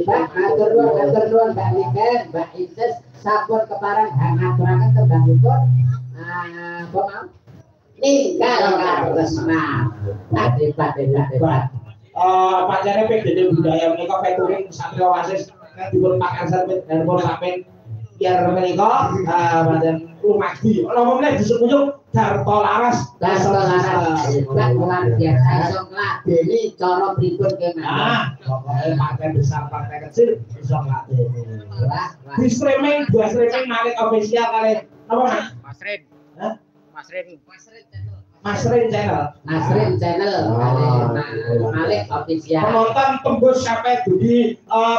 Matur nuwun Mbak Niken, Mbak Inces sampun kepareng ngaturaken tembangipun. Apa mau? Ninggal Karesna. Hebat. Pancene PDD budaya menika featuring Satrio Wasis dipun pakarsan dan pun sampeyan biar menika pancen lumaji. Ana meneh disebut Darto Laras. Luar biasa iso ngladeni cara pripun kemawon. Pokoke partai besar partai kecil iso ngladeni. Di streaming, dua streaming Malik official kali apa Mas Rin? Hah? Masrin channel Malik official. Penonton tembus sampai di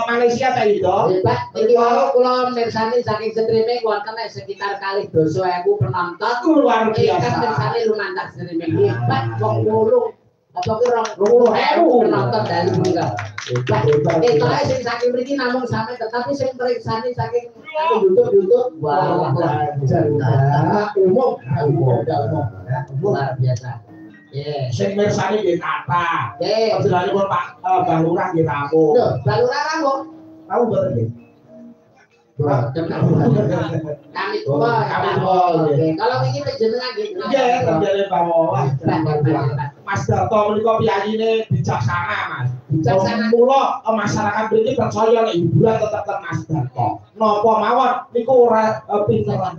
Malaysia ta itu. Hebat. Iki wae kula mirsani saking streaming wonten sekitar kali 2.000 penonton. Luar biasa. Mirsani lumantar streaming. Hebat wong mulung. Apa ki 20.000 penonton dari minggu. Hebat. Etae sing saking mriki namung sampe tetapi sing periksani saking YouTube. Wah, umum. Luar biasa. Sing mirsani nggih kata. Panjenenganipun Pak Bang Lurah nggih rampung. Lho, Bang Lurah rampung. Tahu mboten nggih? Kami tua. Kalau ini panjenengan nggih. Nggih, panjenengan bawa. Mas Darto menika piyayine bijaksana, Mas. Bijaksana. Mula masyarakat mriki percaya nek hiburan tetep ten Mas Darto. Napa mawon niku ora pinter lan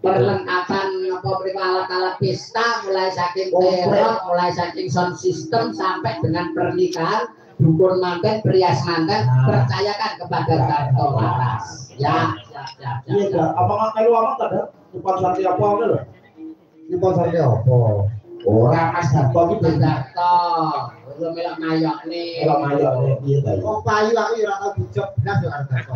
perlengkapan apa mriki alat-alat pesta mulai saking terot, mulai saking sound system sampai dengan pernikahan dukun manten, perias manten percayakan kepada Darto Laras. Ya. Iya, apa melu apa ta? Sponsor apa ngono lho? Sponsor apa? Ora Mas Darto iki Darto. Ora melok mayokne. Piye ta iki? Wong payu aku ya ora tau dijog blas yo karo Darto.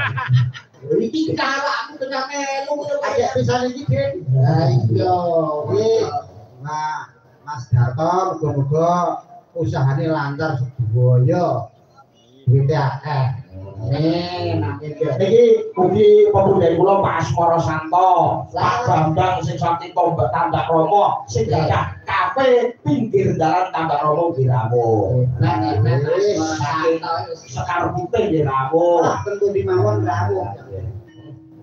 Iki karakmu tenan melu ajak pisan iki, Dik. Ha iya. Nah, Mas Darto muga-muga usahane lancar sedaya. Duite akeh. Makin iki ugi pemuda kula Pak Asmara Santo, Pak Bambang sing saking Tombak Tambak Romo, sing gadah kafe pinggir dalan Tambak Romo nggih rawuh. Saking Sekar Putih nggih rawuh. Tentu di mawon rawuh.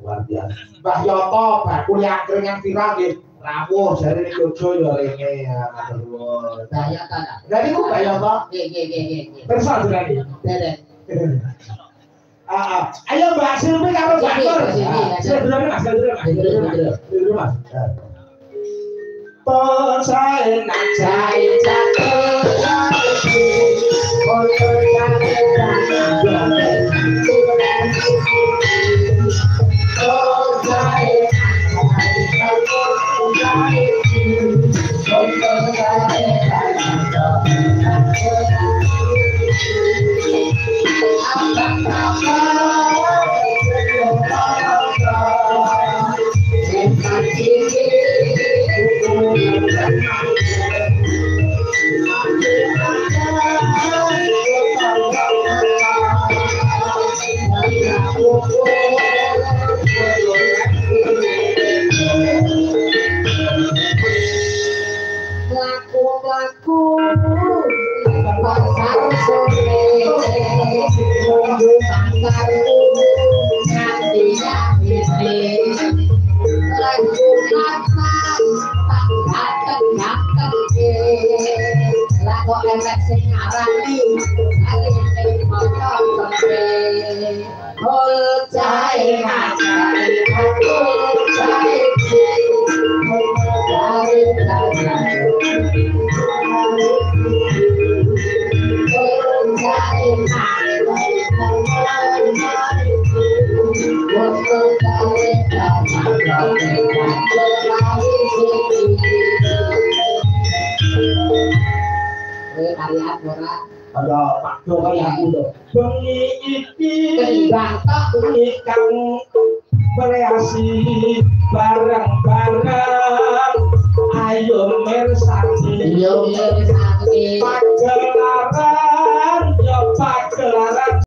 Luar biasa. Mbah Yoto bakul angkring yang viral nggih rawuh jarene Jojo ya rene matur nuwun. Daya ta. Lah niku Mbah Yoto. Nggih. Pirsa jenenge? Derek. Ayo Mbak Silvi karo Mbak Nur. Sebelumnya Mas, dulu Mas. Tosae najai jatuh. Ada Pak Jo kaya aku lho. Bengi iki kang bereasi bareng-bareng. Ayo mirsani. Pagelaran yo pagelaran